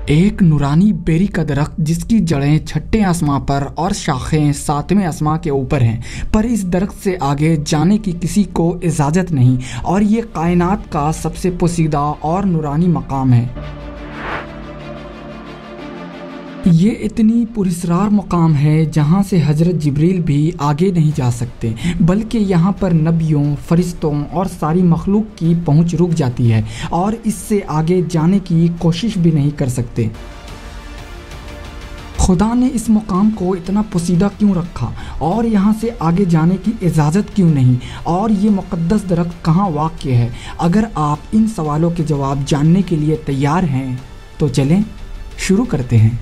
एक नूरानी बेरी का दरख्त जिसकी जड़ें छठे आसमां पर और शाखें सातवें आसमां के ऊपर हैं, पर इस दरख्त से आगे जाने की किसी को इजाज़त नहीं और ये कायनात का सबसे पोसीदा और नूरानी मकाम है। ये इतनी पुरस्कार मकाम है जहाँ से हज़रत जिब्रील भी आगे नहीं जा सकते, बल्कि यहाँ पर नबियों, फरिश्तों और सारी मखलूक की पहुँच रुक जाती है और इससे आगे जाने की कोशिश भी नहीं कर सकते। खुदा ने इस मकाम को इतना पोसीदा क्यों रखा और यहाँ से आगे जाने की इजाज़त क्यों नहीं, और ये मुक़द्दस दरख्त कहाँ वाक़ है? अगर आप इन सवालों के जवाब जानने के लिए तैयार हैं तो चलें शुरू करते हैं।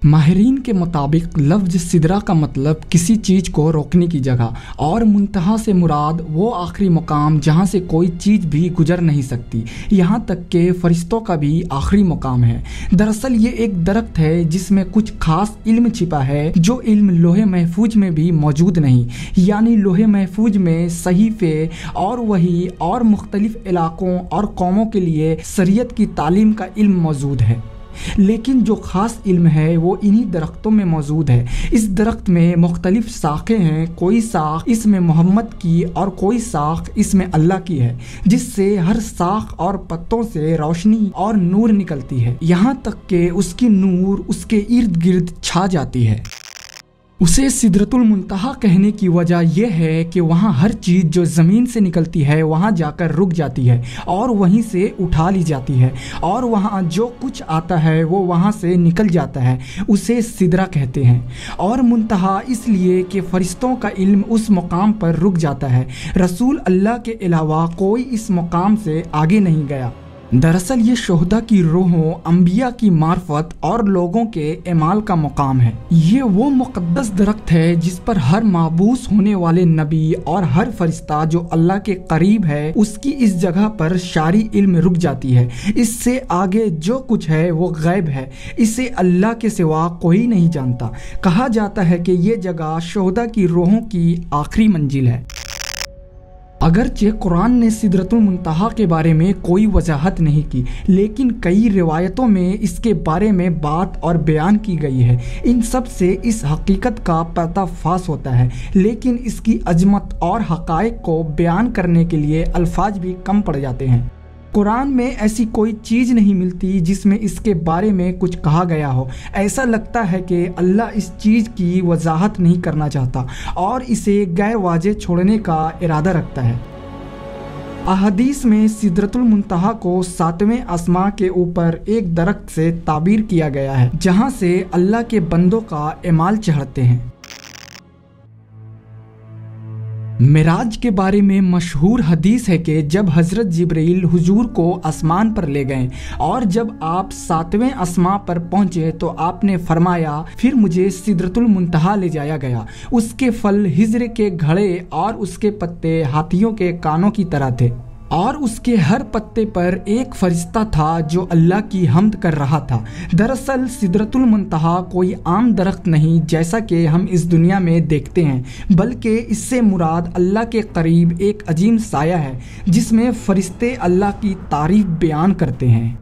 माहिरीन के मुताबिक लफ्ज़ सिदरा का मतलब किसी चीज़ को रोकने की जगह और मुंतहा से मुराद वो आखिरी मुकाम जहाँ से कोई चीज़ भी गुजर नहीं सकती, यहाँ तक के फरिश्तों का भी आखिरी मुकाम है। दरअसल ये एक दरख्त है जिसमें कुछ खास इल्म छिपा है जो इल्म लोहे महफूज में भी मौजूद नहीं, यानी लोहे महफूज में सहीफ़े और वही और मुख्तलिफ इलाकों और कौमों के लिए शरीयत की तालीम का इल्म मौजूद है, लेकिन जो ख़ास इल्म है वो इन्हीं दरख्तों में मौजूद है। इस दरख्त में मुख्तलिफ शाखें हैं, कोई शाख इसमें मोहम्मद की और कोई शाख इसमें अल्लाह की है, जिससे हर शाख और पत्तों से रोशनी और नूर निकलती है, यहाँ तक कि उसकी नूर उसके इर्द गिर्द छा जाती है। उसे सिदरतुल मुंतहा कहने की वजह यह है कि वहाँ हर चीज़ जो ज़मीन से निकलती है वहाँ जाकर रुक जाती है और वहीं से उठा ली जाती है, और वहाँ जो कुछ आता है वो वहाँ से निकल जाता है, उसे सिदरा कहते हैं। और मुंतहा इसलिए कि फ़रिश्तों का इल्म उस मुकाम पर रुक जाता है, रसूल अल्लाह के अलावा कोई इस मुकाम से आगे नहीं गया। दरअसल ये शोहदा की रूहों, अंबिया की मार्फत और लोगों के एमाल का मुकाम है। ये वो मुक़द्दस दरख्त है जिस पर हर माबूस होने वाले नबी और हर फरिश्ता जो अल्लाह के करीब है उसकी इस जगह पर शारी इल्म रुक जाती है। इससे आगे जो कुछ है वो गैब है, इसे अल्लाह के सिवा कोई नहीं जानता। कहा जाता है कि ये जगह शोहदा की रूहों की आखिरी मंजिल है। अगरचे कुरान ने सिदरतुल मुंतहा के बारे में कोई वजाहत नहीं की, लेकिन कई रिवायतों में इसके बारे में बात और बयान की गई है। इन सब से इस हकीकत का पर्दाफाश होता है, लेकिन इसकी अजमत और हक़ाइक़ को बयान करने के लिए अल्फाज भी कम पड़ जाते हैं। कुरान में ऐसी कोई चीज़ नहीं मिलती जिसमें इसके बारे में कुछ कहा गया हो। ऐसा लगता है कि अल्लाह इस चीज़ की वजाहत नहीं करना चाहता और इसे गैर वाज़ेह छोड़ने का इरादा रखता है। अहदीस में सिदरतुल मुंतहा को सातवें आसमां के ऊपर एक दरख्त से ताबीर किया गया है जहाँ से अल्लाह के बंदों का एमाल चढ़ते हैं। मिराज के बारे में मशहूर हदीस है कि जब हज़रत जिब्रील हुजूर को आसमान पर ले गए और जब आप सातवें आसमां पर पहुंचे तो आपने फरमाया, फिर मुझे सिदरतुल मुंतहा ले जाया गया। उसके फल हिज्र के घड़े और उसके पत्ते हाथियों के कानों की तरह थे, और उसके हर पत्ते पर एक फरिश्ता था जो अल्लाह की हम्द कर रहा था। दरअसल सिदरतुल मुंतहा कोई आम दरख्त नहीं जैसा कि हम इस दुनिया में देखते हैं, बल्कि इससे मुराद अल्लाह के करीब एक अजीम साया है जिसमें फरिश्ते अल्लाह की तारीफ बयान करते हैं।